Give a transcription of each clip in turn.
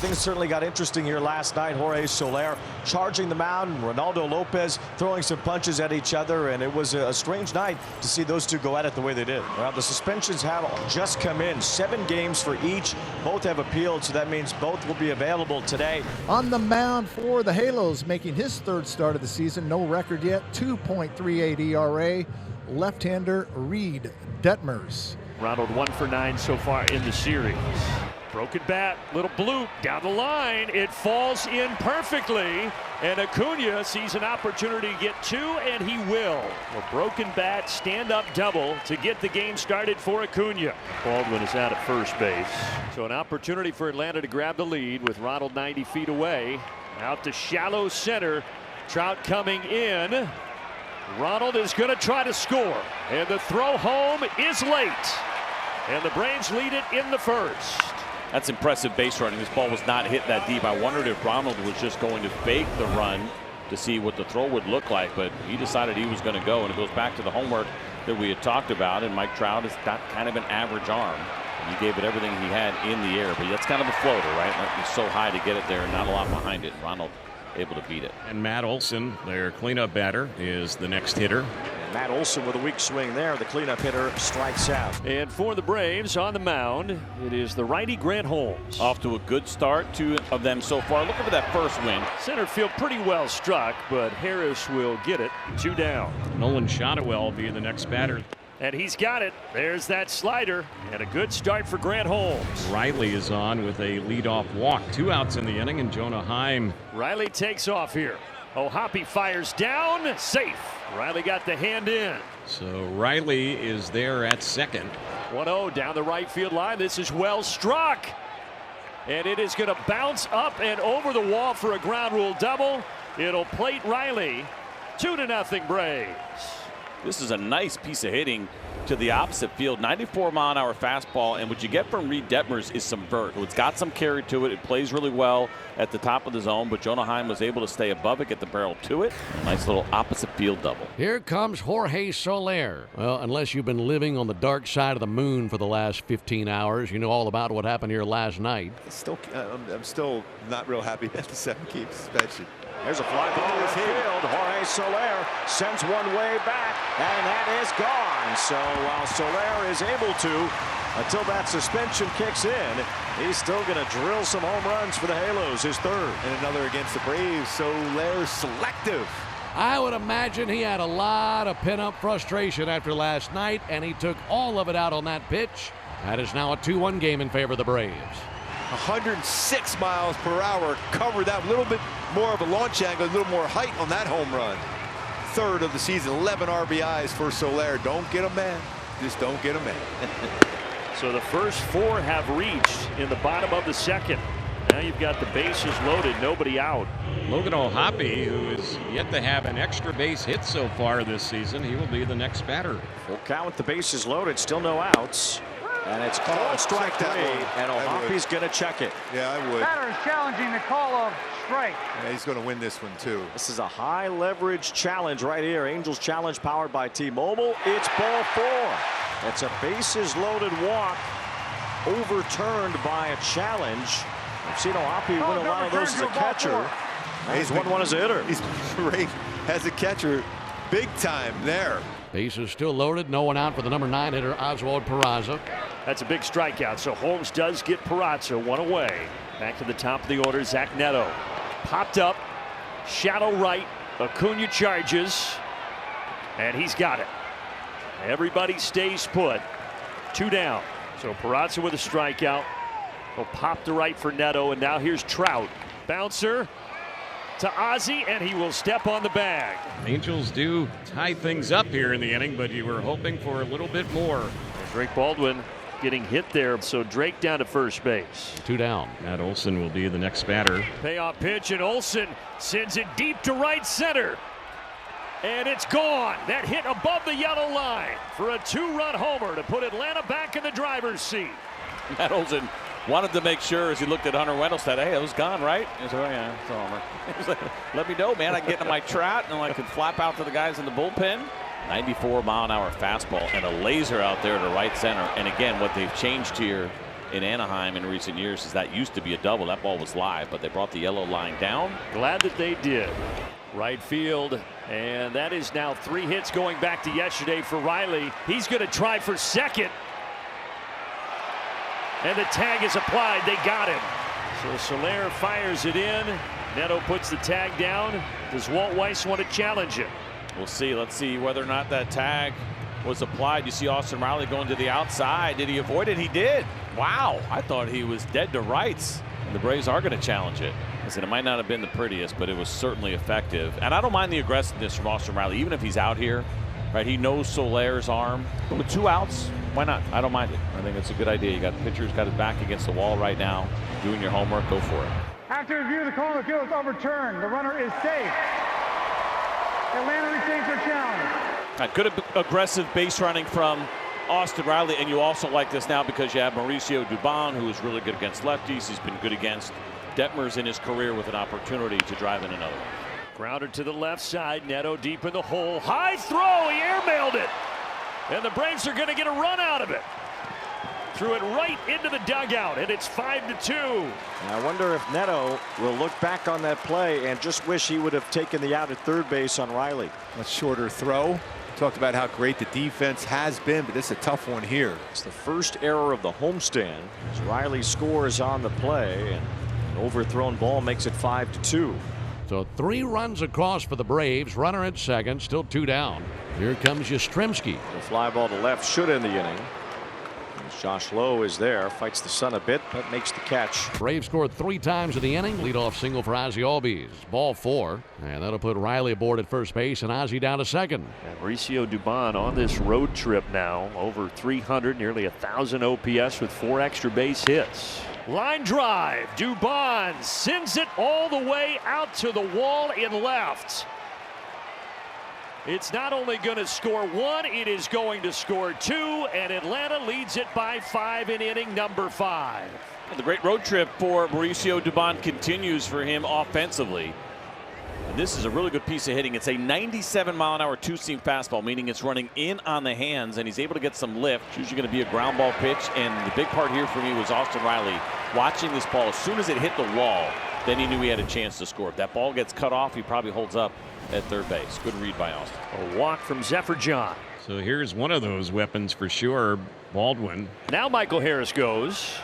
things certainly got interesting here last night. Jorge Soler charging the mound, Ronaldo Lopez throwing some punches at each other, and it was a strange night to see those two go at it the way they did. Well, the suspensions have just come in. 7 games for each. Both have appealed, so that means both will be available today. On the mound for the Halos, making his 3rd start of the season. No record yet. 2.38 ERA. Left-hander Reed Detmers. Ronald 1 for 9 so far in the series. Broken bat, little bloop down the line. It falls in perfectly, and Acuna sees an opportunity to get 2, and he will. A broken bat, stand-up double to get the game started for Acuna. Baldwin is out at first base. So an opportunity for Atlanta to grab the lead with Ronald 90 feet away. Out to shallow center. Trout coming in. Ronald is going to try to score, and the throw home is late. And the Braves lead it in the 1st. That's impressive base running. This ball was not hit that deep. I wondered if Ronald was just going to fake the run to see what the throw would look like, but he decided he was going to go, and it goes back to the homework that we had talked about. And Mike Trout has got kind of an average arm. He gave it everything he had in the air, but that's kind of a floater, right? It's so high to get it there, not a lot behind it. Ronald able to beat it. And Matt Olson, their cleanup batter, is the next hitter. And Matt Olson with a weak swing there. The cleanup hitter strikes out. And for the Braves on the mound, it is the righty Grant Holmes. Off to a good start, 2 of them so far. Looking for that first win. Center field pretty well struck, but Harris will get it. 2 down. Nolan Shotwell will be the next batter. And he's got it. There's that slider, and a good start for Grant Holmes. Riley is on with a leadoff walk. 2 outs in the inning, and Jonah Heim. Riley takes off here. Hoppe fires down, safe. Riley got the hand in. So Riley is there at second. 1-0 down the right field line. This is well struck. And it is going to bounce up and over the wall for a ground rule double. It'll plate Riley. 2-0 Braves. This is a nice piece of hitting to the opposite field. 94-mile-an-hour fastball, and what you get from Reed Detmers is some vert. It's got some carry to it. It plays really well at the top of the zone, but Jonah Heim was able to stay above it, get the barrel to it. Nice little opposite field double. Here comes Jorge Soler. Well, unless you've been living on the dark side of the moon for the last 15 hours, you know all about what happened here last night. I'm still not real happy at the 7-game suspension. There's a fly ball in the field. Jorge Soler sends one way back, and that is gone. So while Soler is able to, until that suspension kicks in, he's still going to drill some home runs for the Halos, his 3rd. And another against the Braves. Soler selective. I would imagine he had a lot of pent-up frustration after last night, and he took all of it out on that pitch. That is now a 2-1 game in favor of the Braves. 106 miles per hour, covered that, a little bit more of a launch angle, a little more height on that home run. 3rd of the season, 11 RBIs for Soler. Don't get a man, just don't get a man. So the first 4 have reached in the bottom of the 2nd. Now you've got the bases loaded, nobody out. Logan O'Hoppe, who is yet to have an extra base hit so far this season, he will be the next batter. Full count, the bases loaded, still no outs. And it's called strike 3, and O'Hoppe's going to check it. Yeah, I would. Batter is challenging the call of strike. Yeah, he's going to win this one, too. This is a high leverage challenge right here. Angels challenge powered by T-Mobile. It's ball 4. It's a bases loaded walk overturned by a challenge. I've seen O'Hoppe win a lot of those as a catcher. He's won one as a hitter. He's great as a catcher. Big time there. Bases still loaded. No one out for the number 9 hitter, Oswald Peraza. That's a big strikeout. So Holmes does get Peraza 1 away. Back to the top of the order, Zach Neto. Popped up, shallow right. Acuna charges, and he's got it. Everybody stays put. 2 down. So Peraza with a strikeout. He'll pop to right for Neto, and now here's Trout. Bouncer to Ozzie, and he will step on the bag. Angels do tie things up here in the inning, but you were hoping for a little bit more. Drake Baldwin getting hit there, so Drake down to first base. 2 down. Matt Olson will be the next batter. Payoff pitch, and Olson sends it deep to right center. And it's gone. That hit above the yellow line for a 2-run homer to put Atlanta back in the driver's seat. Matt Olson wanted to make sure as he looked at Hunter Wendell, said, hey, it was gone, right? He said, oh, yeah, it's a homer. He's like, let me know, man. I can get into my Trout, and I can flap out to the guys in the bullpen. 94-mile-an-hour fastball and a laser out there to right center. And again, what they've changed here in Anaheim in recent years is that used to be a double. That ball was live, but they brought the yellow line down. Glad that they did. Right field, and that is now 3 hits going back to yesterday for Riley. He's going to try for second. And the tag is applied. They got him. So Soler fires it in. Neto puts the tag down. Does Walt Weiss want to challenge it? We'll see. Let's see whether or not that tag was applied. You see Austin Riley going to the outside. Did he avoid it? He did. Wow. I thought he was dead to rights. And the Braves are going to challenge it. Listen, it might not have been the prettiest, but it was certainly effective. And I don't mind the aggressiveness from Austin Riley, even if he's out here. Right? He knows Soler's arm. But with 2 outs, why not? I don't mind it. I think it's a good idea. You got the pitcher's got his back against the wall right now. Doing your homework, go for it. After review, the call on the field is overturned. The runner is safe. Atlanta retains their challenge. Good aggressive base running from Austin Riley, and you also like this now because you have Mauricio Dubon, who is really good against lefties. He's been good against Detmers in his career with an opportunity to drive in another one. Grounder to the left side. Neto deep in the hole. High throw. He airmailed it. And the Braves are going to get a run out of it. Threw it right into the dugout, and it's 5-2. I wonder if Neto will look back on that play and just wish he would have taken the out at third base on Riley. A shorter throw. Talked about how great the defense has been, but this is a tough one here. It's the first error of the homestand as Riley scores on the play, and an overthrown ball makes it 5-2. So 3 runs across for the Braves. Runner at second, still 2 down. Here comes Yastrzemski. The fly ball to left should end the inning. Josh Lowe is there, fights the sun a bit, but makes the catch. Braves scored 3 times in the inning. Leadoff single for Ozzie Albies. Ball 4. And that'll put Riley aboard at first base and Ozzie down to second. And Mauricio Dubon on this road trip now. Over 300, nearly 1,000 OPS with 4 extra base hits. Line drive. Dubon sends it all the way out to the wall in left. It's not only going to score 1, it is going to score 2, and Atlanta leads it by 5 in inning number 5. The great road trip for Mauricio Dubon continues for him offensively. And this is a really good piece of hitting. It's a 97-mile-an-hour 2-seam fastball, meaning it's running in on the hands, and he's able to get some lift. It's usually going to be a ground ball pitch, and the big part here for me was Austin Riley watching this ball. As soon as it hit the wall, then he knew he had a chance to score. If that ball gets cut off, he probably holds up at third base. Good read by Austin. A walk from Zephyr John. So here's one of those weapons for sure, Baldwin. Now Michael Harris goes.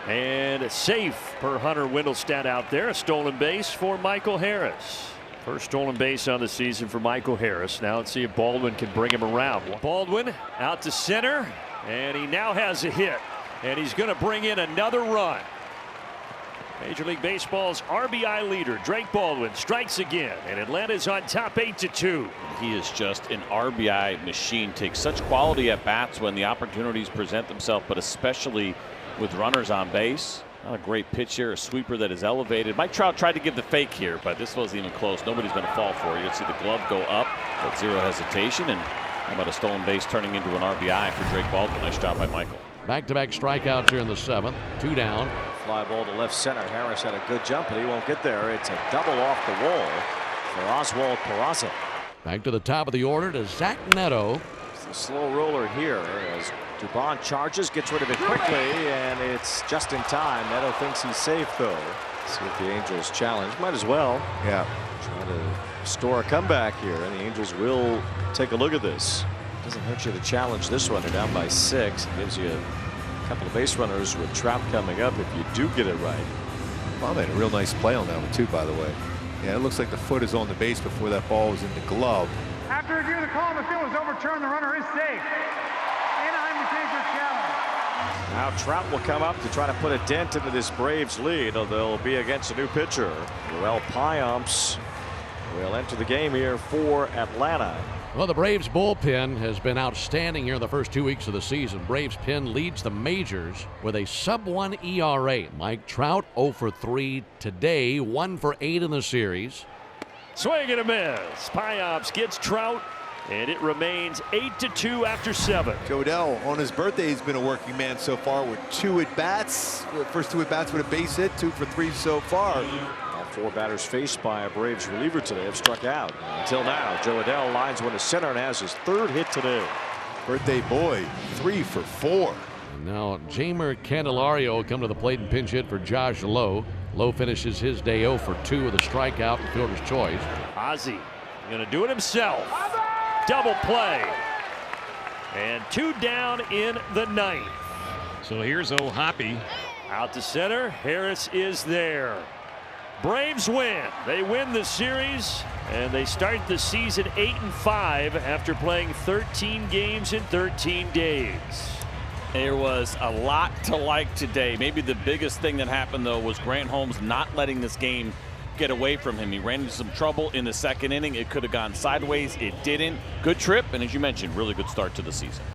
And it's safe per Hunter Wendelstedt out there. A stolen base for Michael Harris. First stolen base on the season for Michael Harris. Now let's see if Baldwin can bring him around. Baldwin out to center, and he now has a hit. And he's going to bring in another run. Major League Baseball's RBI leader, Drake Baldwin, strikes again, and Atlanta's on top 8-2. He is just an RBI machine. Takes such quality at bats when the opportunities present themselves, but especially with runners on base. Not a great pitch here, a sweeper that is elevated. Mike Trout tried to give the fake here, but this wasn't even close. Nobody's going to fall for it. You'll see the glove go up, but 0 hesitation. And how about a stolen base turning into an RBI for Drake Baldwin? Nice job by Michael. Back-to-back strikeouts here in the 7th. 2 down. Fly ball to left center. Harris had a good jump, but he won't get there. It's a double off the wall for Oswald Peraza. Back to the top of the order to Zach Neto. It's a slow roller here as Dubon charges, gets rid of it quickly, and it's just in time. Neto thinks he's safe, though. See if the Angels challenge. Might as well. Yeah. Try to store a comeback here, and the Angels will take a look at this. Doesn't hurt you to challenge this one. They're down by 6. It gives you a couple of base runners with Trout coming up if you do get it right. Well, made a real nice play on that one, too, by the way. Yeah, it looks like the foot is on the base before that ball was in the glove. After review, the call on the field is overturned. The runner is safe. Anaheim retains their challenge. Now Trout will come up to try to put a dent into this Braves lead. They'll be against a new pitcher. Noel Piamps will enter the game here for Atlanta. Well, the Braves bullpen has been outstanding here in the first 2 weeks of the season. Braves pen leads the majors with a sub-1 ERA. Mike Trout 0 for 3 today, 1 for 8 in the series. Swing and a miss. Piamps gets Trout, and it remains 8-2 after 7. Jodell, on his birthday, he's been a working man so far with 2 at-bats. First 2 at-bats with a base hit, 2 for 3 so far. All 4 batters faced by a Braves reliever today have struck out. Until now, Joe Adell lines one to center and has his 3rd hit today. Birthday boy, 3 for 4. And now Jamer Candelario will come to the plate and pinch hit for Josh Lowe. Lowe finishes his day 0 for 2 with a strikeout and fielder's choice. Ozzie going to do it himself. Double play. And 2 down in the 9th. So here's O'Hoppe. Out to center. Harris is there. Braves win. They win the series, and they start the season 8-5 after playing 13 games in 13 days. There was a lot to like today. Maybe the biggest thing that happened, though, was Grant Holmes not letting this game get away from him. He ran into some trouble in the 2nd inning. It could have gone sideways. It didn't. Good trip, and as you mentioned, really good start to the season.